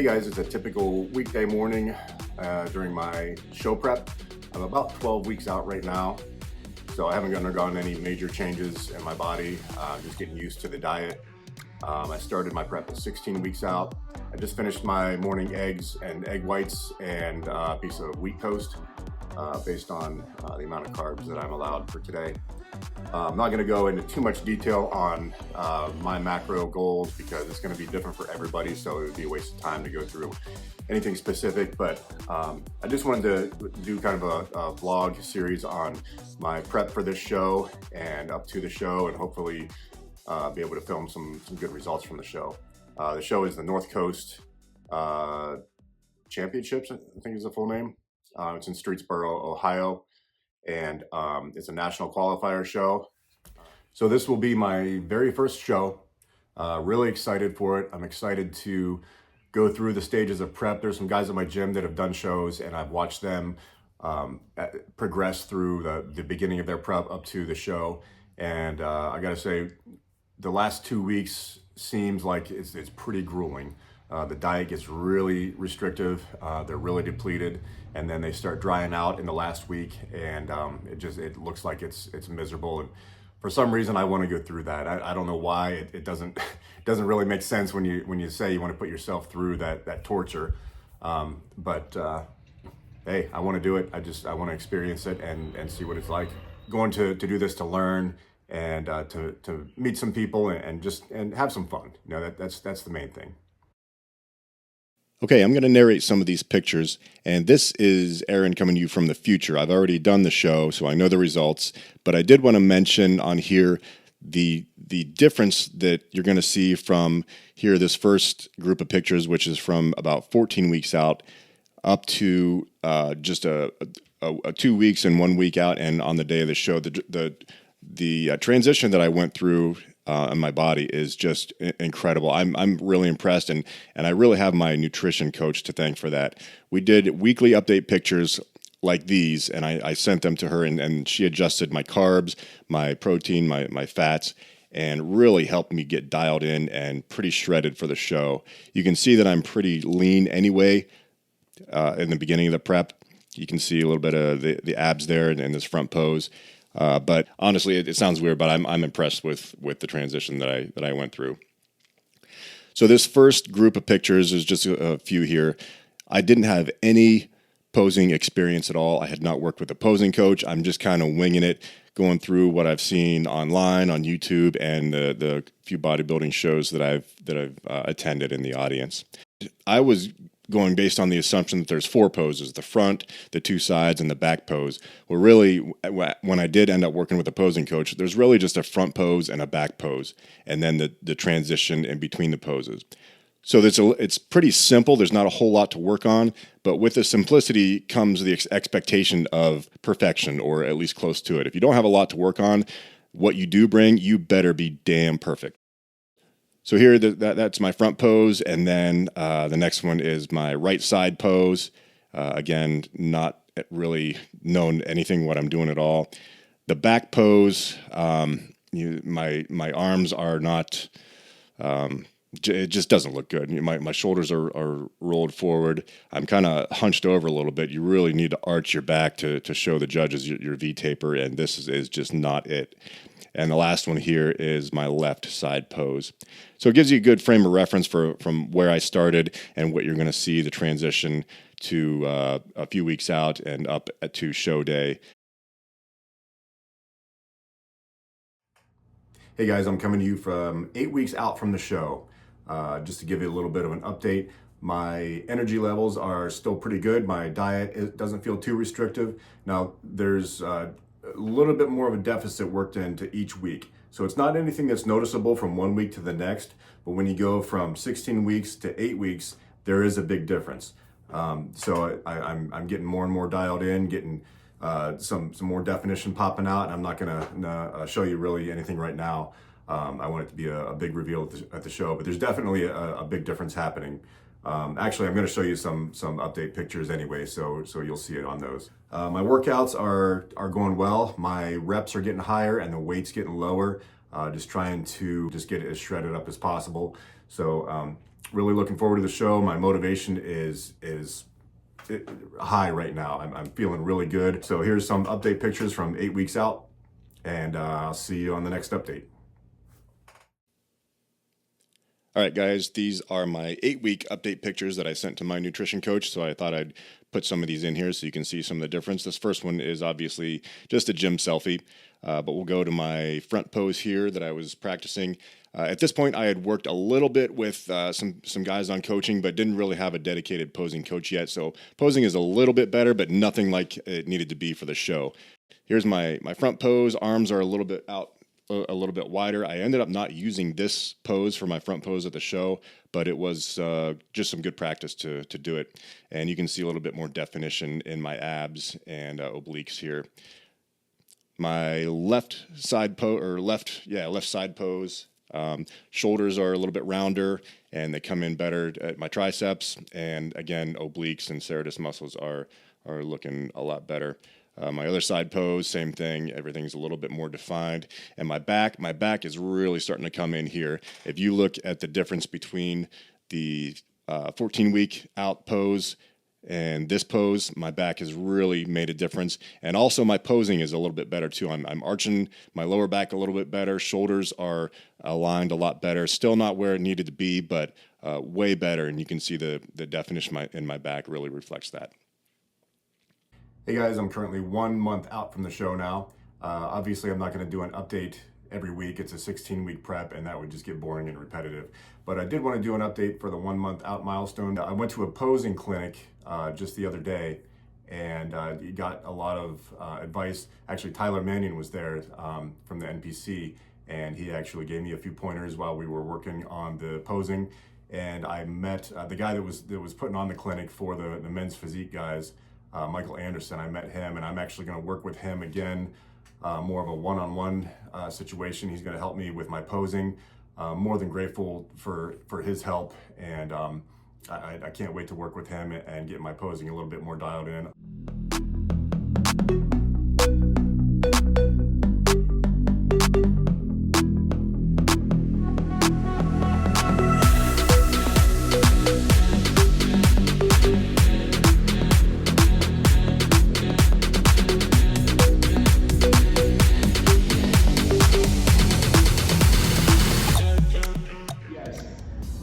Hey guys, it's a typical weekday morning during my show prep. I'm about 12 weeks out right now, so I haven't undergone any major changes in my body. Just getting used to the diet. I started my prep at 16 weeks out. I just finished my morning eggs and egg whites and a piece of wheat toast based on the amount of carbs that I'm allowed for today. I'm not going to go into too much detail on my macro goals because it's going to be different for everybody, so it would be a waste of time to go through anything specific, but I just wanted to do kind of a vlog series on my prep for this show and up to the show, and hopefully be able to film some good results from the show. The show is the Northcoast Championships, I think is the full name. It's in Streetsboro, Ohio, and it's a national qualifier show. So this will be my very first show. Really excited for it. I'm excited to go through the stages of prep. There's some guys at my gym that have done shows, and I've watched them progress through the beginning of their prep up to the show. And I gotta say, the last 2 weeks seems like it's pretty grueling. The diet gets really restrictive. They're really depleted, and then they start drying out in the last week, and it looks like it's miserable. And for some reason, I want to go through that. I don't know why. It doesn't really make sense when you say you want to put yourself through that torture. But hey, I want to do it. I want to experience it and see what it's like. Going to do this to learn and to meet some people and have some fun. You know, that's the main thing. Okay, I'm going to narrate some of these pictures, and this is Aaron coming to you from the future. I've already done the show, so I know the results, but I did want to mention on here the difference that you're going to see from here, this first group of pictures, which is from about 14 weeks out up to just a 2 weeks and 1 week out, and on the day of the show, the transition that I went through in my body is just incredible. I'm really impressed, and I really have my nutrition coach to thank for that. We did weekly update pictures like these, and I sent them to her, and she adjusted my carbs, my protein, my fats, and really helped me get dialed in and pretty shredded for the show. You can see that I'm pretty lean anyway in the beginning of the prep. You can see a little bit of the abs there and this front pose. But honestly, it sounds weird, but I'm impressed with the transition that I went through. So this first group of pictures is just a few here. I didn't have any posing experience at all. I had not worked with a posing coach. I'm just kind of winging it, going through what I've seen online on YouTube and the few bodybuilding shows that I've attended in the audience. I was going based on the assumption that there's 4 poses: the front, the 2 sides, and the back pose. Well, really, when I did end up working with a posing coach, there's really just a front pose and a back pose, and then the transition in between the poses. So it's pretty simple. There's not a whole lot to work on, but with the simplicity comes the expectation of perfection, or at least close to it. If you don't have a lot to work on, what you do bring, you better be damn perfect. So here, that's my front pose, and then the next one is my right side pose. Again, not really known anything what I'm doing at all. The back pose, my arms are not. It just doesn't look good. My shoulders are rolled forward. I'm kind of hunched over a little bit. You really need to arch your back to show the judges your V taper, and this is just not it. And the last one here is my left side pose. So it gives you a good frame of reference from where I started and what you're going to see the transition to a few weeks out and up to show day. Hey guys, I'm coming to you from 8 weeks out from the show. Just to give you a little bit of an update, my energy levels are still pretty good. My diet doesn't feel too restrictive. Now, there's a little bit more of a deficit worked into each week. So it's not anything that's noticeable from 1 week to the next, but when you go from 16 weeks to 8 weeks, there is a big difference. So I'm getting more and more dialed in, getting some more definition popping out. I'm not gonna show you really anything right now. I want it to be a big reveal at the show, but there's definitely a big difference happening. Actually, I'm going to show you some update pictures anyway, so you'll see it on those. My workouts are going well. My reps are getting higher and the weight's getting lower. just trying to just get it as shredded up as possible. So really looking forward to the show. My motivation is high right now. I'm feeling really good. So here's some update pictures from 8 weeks out, and I'll see you on the next update. All right, guys, these are my 8-week update pictures that I sent to my nutrition coach, so I thought I'd put some of these in here so you can see some of the difference. This first one is obviously just a gym selfie, but we'll go to my front pose here that I was practicing. At this point, I had worked a little bit with some guys on coaching, but didn't really have a dedicated posing coach yet, so posing is a little bit better, but nothing like it needed to be for the show. Here's my front pose. Arms are a little bit out, a little bit wider. I ended up not using this pose for my front pose at the show, but it was just some good practice to do it. And you can see a little bit more definition in my abs and obliques here. My left side pose. Shoulders are a little bit rounder and they come in better at my triceps. And again, obliques and serratus muscles are looking a lot better. My other side pose, same thing. Everything's a little bit more defined. And my back is really starting to come in here. If you look at the difference between the 14-week out pose and this pose, my back has really made a difference. And also my posing is a little bit better too. I'm arching my lower back a little bit better. Shoulders are aligned a lot better. Still not where it needed to be, but way better. And you can see the definition in my back really reflects that. Hey guys, I'm currently 1 month out from the show now. Obviously, I'm not going to do an update every week. It's a 16-week prep, and that would just get boring and repetitive. But I did want to do an update for the 1 month out milestone. I went to a posing clinic just the other day, and got a lot of advice. Actually, Tyler Mannion was there from the NPC, and he actually gave me a few pointers while we were working on the posing. And I met the guy that was putting on the clinic for the men's physique guys. Michael Anderson. I met him, and I'm actually going to work with him again, more of a one-on-one situation. He's going to help me with my posing. More than grateful for his help, and I can't wait to work with him and get my posing a little bit more dialed in.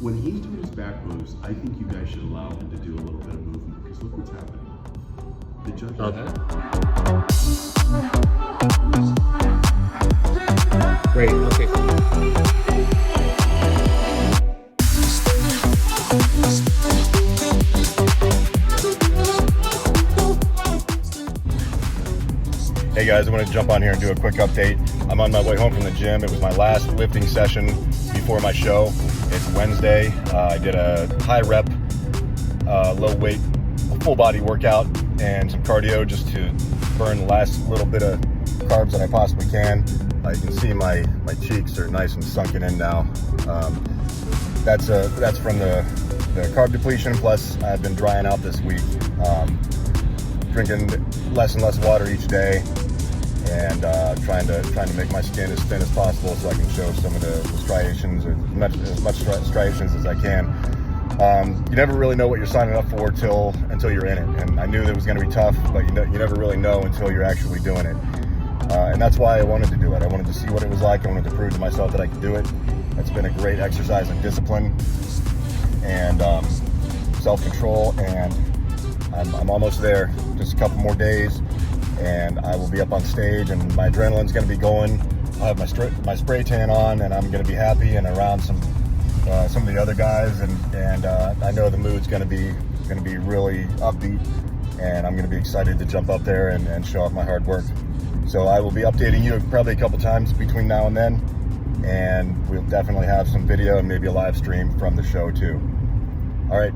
When he's doing his back moves, I think you guys should allow him to do a little bit of movement, because look what's happening. The judge. Great. Okay. Hey guys, I want to jump on here and do a quick update. I'm on my way home from the gym. It was my last lifting session before my show. It's Wednesday. I did a high rep, low weight, full body workout and some cardio just to burn the last little bit of carbs that I possibly can. You can see my cheeks are nice and sunken in now. That's from the carb depletion, plus I've been drying out this week. Drinking less and less water each day, and trying to make my skin as thin as possible so I can show some of the striations, or as much striations as I can. You never really know what you're signing up for until you're in it, and I knew that it was going to be tough, but you never really know until you're actually doing it. And that's why I wanted to do it. I wanted to see what it was like. I wanted to prove to myself that I could do it. It's been a great exercise in discipline and self-control, and I'm almost there. Just a couple more days, and I will be up on stage, and my adrenaline's going to be going. I have my spray tan on, and I'm going to be happy and around some of the other guys, and I know the mood's going to be really upbeat, and I'm going to be excited to jump up there and show off my hard work. So I will be updating you probably a couple times between now and then, and we'll definitely have some video and maybe a live stream from the show too. All right.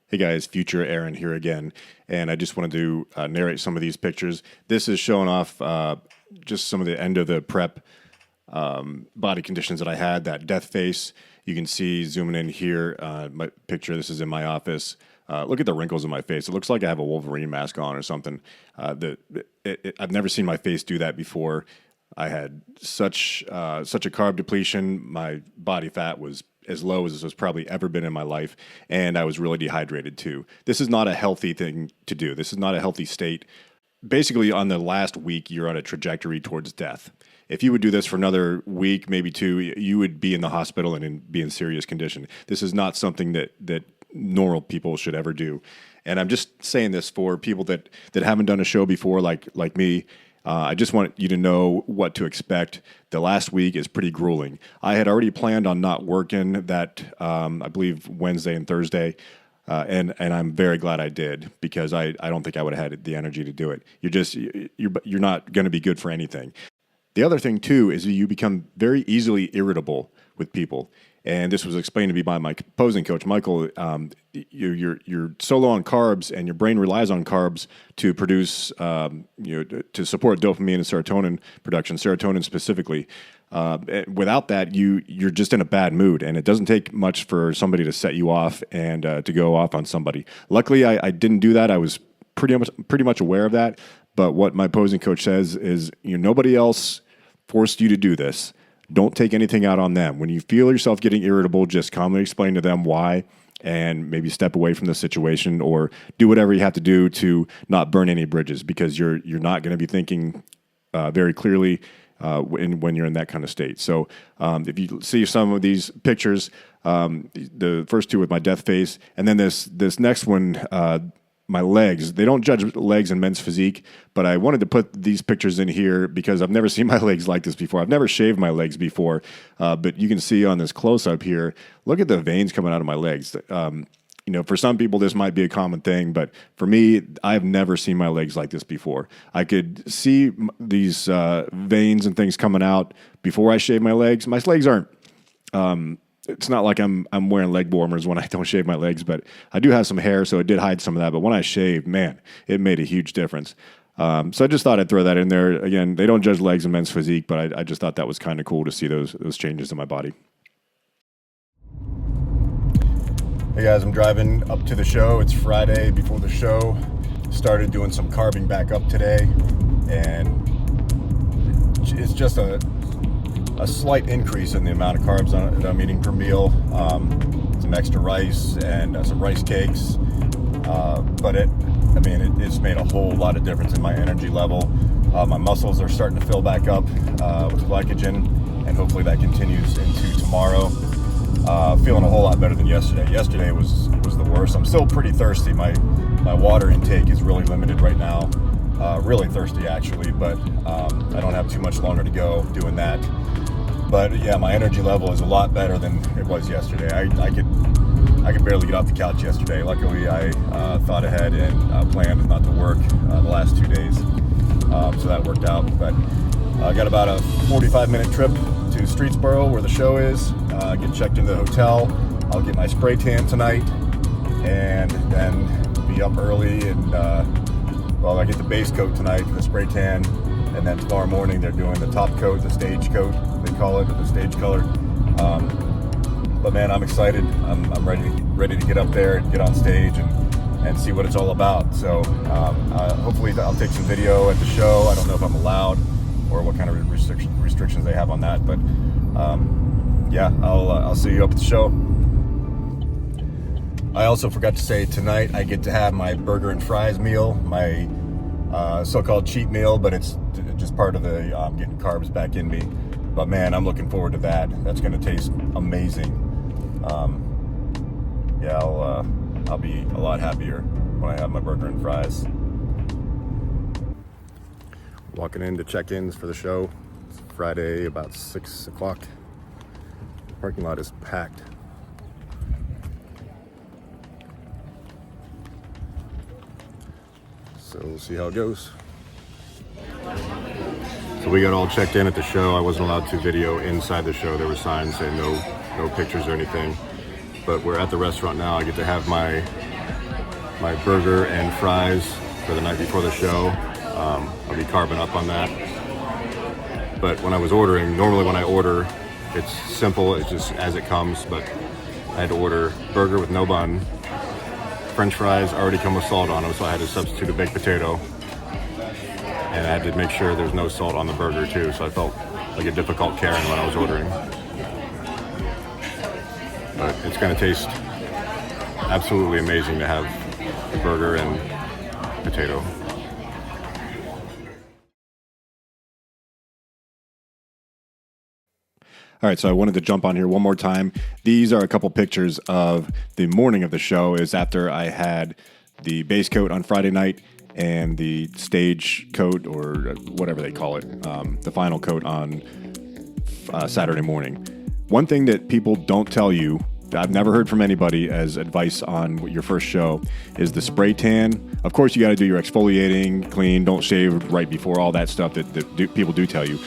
Hey guys, future Aaron here again, and I just wanted to narrate some of these pictures. This is showing off just some of the end of the prep body conditions that I had, that death face. You can see, zooming in here, my picture, this is in my office. Look at the wrinkles in my face. It looks like I have a Wolverine mask on or something. I've never seen my face do that before. I had such a carb depletion. My body fat was as low as it's probably ever been in my life, and I was really dehydrated too. This is not a healthy thing to do. This is not a healthy state. Basically, on the last week, you're on a trajectory towards death. If you would do this for another week, maybe two, you would be in the hospital and be in serious condition. This is not something that normal people should ever do. And I'm just saying this for people that haven't done a show before, like me. I just want you to know what to expect. The last week is pretty grueling. I had already planned on not working that, I believe, Wednesday and Thursday. And I'm very glad I did, because I don't think I would have had the energy to do it. You're not going to be good for anything. The other thing too is you become very easily irritable with people, and this was explained to me by my posing coach, Michael. You're so low on carbs, and your brain relies on carbs to produce, to support dopamine and serotonin production, serotonin specifically. Without that, you're just in a bad mood, and it doesn't take much for somebody to set you off and to go off on somebody. Luckily, I didn't do that. I was pretty much aware of that. But what my posing coach says is, nobody else forced you to do this. Don't take anything out on them. When you feel yourself getting irritable, just calmly explain to them why, and maybe step away from the situation, or do whatever you have to do to not burn any bridges, because you're not going to be thinking very clearly when you're in that kind of state. So if you see some of these pictures, the first two with my death face, and then this next one, my legs. They don't judge legs in men's physique, but I wanted to put these pictures in here because I've never seen my legs like this before. I've never shaved my legs before, but you can see on this close-up here, look at the veins coming out of my legs. For some people, this might be a common thing, but for me, I've never seen my legs like this before. I could see these veins and things coming out before I shave my legs. My legs aren't, it's not like I'm wearing leg warmers when I don't shave my legs, but I do have some hair, so it did hide some of that. But when I shaved, man, it made a huge difference. So I just thought I'd throw that in there. Again, they don't judge legs in men's physique, but I just thought that was kind of cool to see those changes in my body. Hey guys, I'm driving up to the show. It's Friday before the show. Started doing some carbing back up today, and it's just a slight increase in the amount of carbs that I'm eating per meal. Some extra rice and some rice cakes, but it's made a whole lot of difference in my energy level. My muscles are starting to fill back up with glycogen, and hopefully that continues into tomorrow. Feeling a whole lot better than yesterday. Yesterday was the worst. I'm still pretty thirsty. My water intake is really limited right now. Really thirsty actually, but I don't have too much longer to go doing that. But yeah, my energy level is a lot better than it was yesterday. I could barely get off the couch yesterday. Luckily, I thought ahead and planned not to work the last 2 days, so that worked out. But I got about a 45-minute trip to Streetsboro, where the show is. Get checked into the hotel. I'll get my spray tan tonight, and then be up early. And I get the base coat tonight, the spray tan, and then tomorrow morning they're doing the top coat, the stage coat, they call it, the stage color. But man, I'm excited. I'm ready to get up there and get on stage and see what it's all about. So hopefully I'll take some video at the show. I don't know if I'm allowed or what kind of restrictions they have on that, but yeah, I'll see you up at the show. I also forgot to say, tonight I get to have my burger and fries meal, my so-called cheat meal, but it's just part of the getting carbs back in me. But man, I'm looking forward to that. That's going to taste amazing. Yeah, I'll be a lot happier when I have my burger and fries. Walking into check-ins for the show. It's Friday, about 6 o'clock. The parking lot is packed. So we'll see how it goes. So we got all checked in at the show. I wasn't allowed to video inside the show. There were signs saying no pictures or anything. But we're at the restaurant now. I get to have my burger and fries for the night before the show. I'll be carbing up on that. But when I was ordering, normally when I order, it's simple, it's just as it comes, but I had to order burger with no bun. French fries already come with salt on them, so I had to substitute a baked potato. and I had to make sure there's no salt on the burger too, so I felt like a difficult Karen when I was ordering. But it's going to taste absolutely amazing to have the burger and potato. All right, so I wanted to jump on here one more time. These are a couple pictures of the morning of the show. Is after I had the base coat on Friday night and the stage coat, or whatever they call it, the final coat on Saturday morning. One thing that people don't tell you, I've never heard from anybody as advice on your first show, is the spray tan. Of course, you got to do your exfoliating, clean, don't shave right before, all that stuff that people do tell you.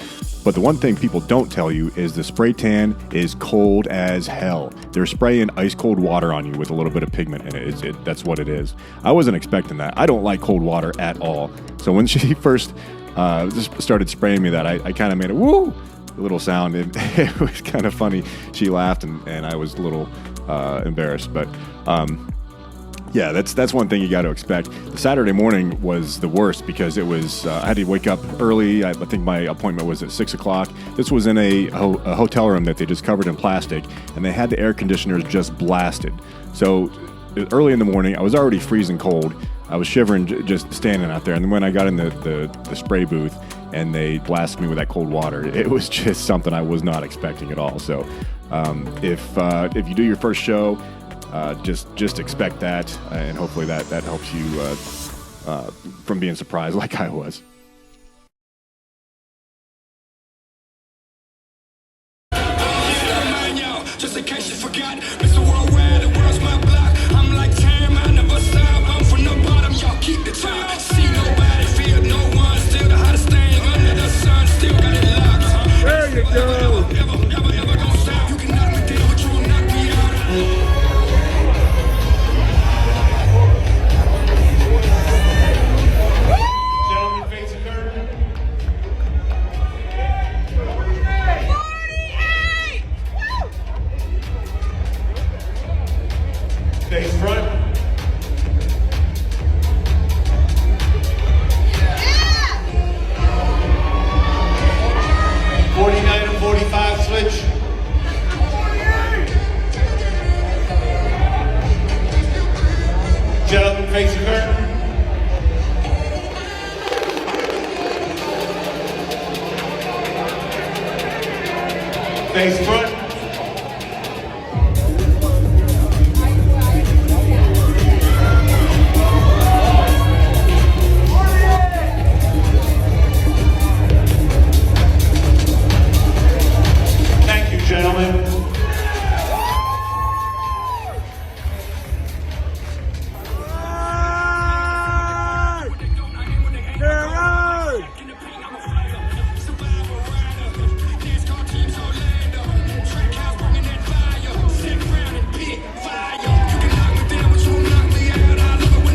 But the one thing people don't tell you is the spray tan is cold as hell. They're spraying ice cold water on you with a little bit of pigment in it. That's what it is. I wasn't expecting that. I don't like cold water at all. So when she first just started spraying me that, I kind of made a woo little sound, and it was kind of funny. She laughed, and I was a little embarrassed. But yeah, that's one thing you got to expect. The Saturday morning was the worst because it was I had to wake up early. I think my appointment was at 6 o'clock. This was in a hotel room that they just covered in plastic, and they had the air conditioners just blasted. So early in the morning, I was already freezing cold. I was shivering just standing out there. And then when I got in the spray booth and they blasted me with that cold water, it was just something I was not expecting at all. So if you do your first show, just expect that, and hopefully that helps you from being surprised like I was. Just in case you forgot, Mr. Worldwide, the world's my block. I'm like Tam, I never stop. I'm from the bottom, y'all keep the top. See nobody, feel no one. Still the hottest thing under the sun. Still got it locked. There you go. Never gonna stop. You can knock me down, but you will knock me out. Face front. Yeah. 49 and 45 switch. Gentlemen, face the curtain. Face front. Gentlemen.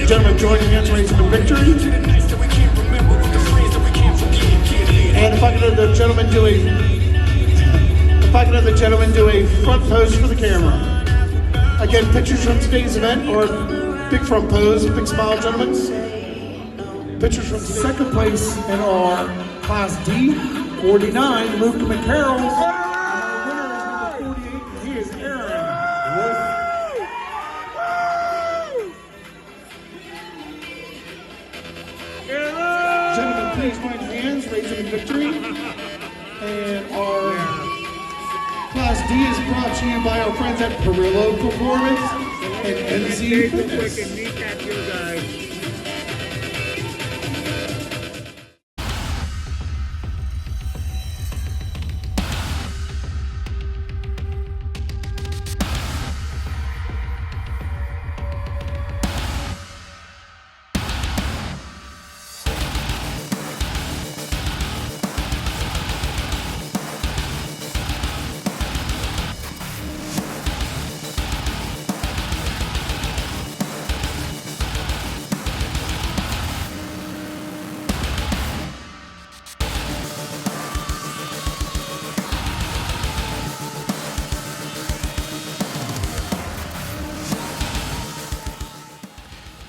Gentlemen, joining hands, raising the victory. And if I could have the gentleman do a front pose for the camera. Again, pictures from today's event, or big front pose, big smile, gentlemen. Pictures from today's second place in our Class D, 49, Luke McCarroll. And our winner is number 48, he is Aaron. Gentlemen, please join hands, raising victory. And our Class D is brought to you by our friends at Perillo Performance and NC Fitness.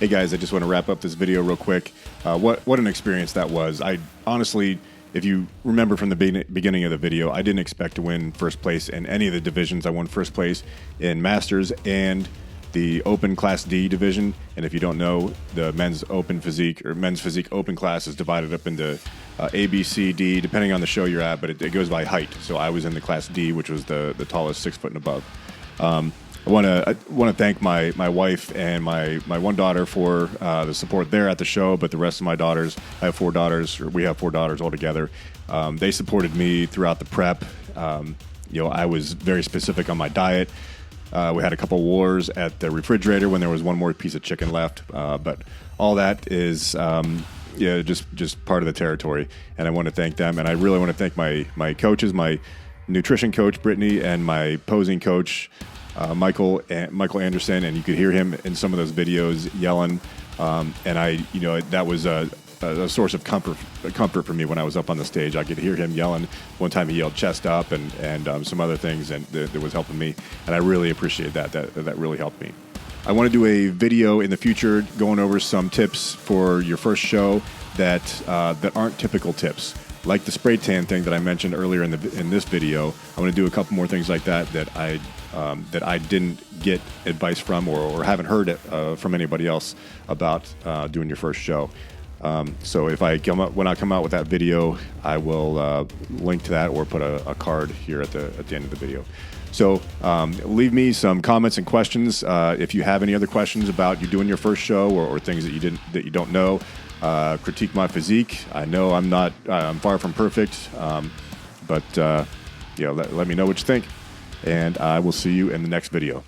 Hey guys, I just want to wrap up this video real quick. What an experience that was. I honestly, if you remember from the beginning of the video, I didn't expect to win first place in any of the divisions. I won first place in Masters and the Open Class D division. And if you don't know, the men's Open Physique or men's Physique Open class is divided up into A, B, C, D, depending on the show you're at, but it goes by height. So I was in the Class D, which was the tallest 6 foot and above. I want to thank my wife and my one daughter for the support there at the show, but the rest of my daughters, I have 4 daughters, or we have 4 daughters altogether. They supported me throughout the prep. I was very specific on my diet. We had a couple wars at the refrigerator when there was one more piece of chicken left, but all that is just part of the territory, and I want to thank them. And I really want to thank my coaches, my nutrition coach Brittany, and my posing coach Michael Anderson, and you could hear him in some of those videos yelling, and that was a source of comfort for me when I was up on the stage. I could hear him yelling. One time he yelled chest up and some other things, and that was helping me, and I really appreciate that. That really helped me. I want to do a video in the future going over some tips for your first show that aren't typical tips, like the spray tan thing that I mentioned earlier in this video. I want to do a couple more things like that I didn't get advice from or haven't heard it from anybody else about doing your first show. So when I come out with that video, I will link to that or put a card here at the end of the video. So leave me some comments and questions if you have any other questions about you doing your first show or things that you don't know. Critique my physique. I know I'm far from perfect, but let me know what you think, and I will see you in the next video.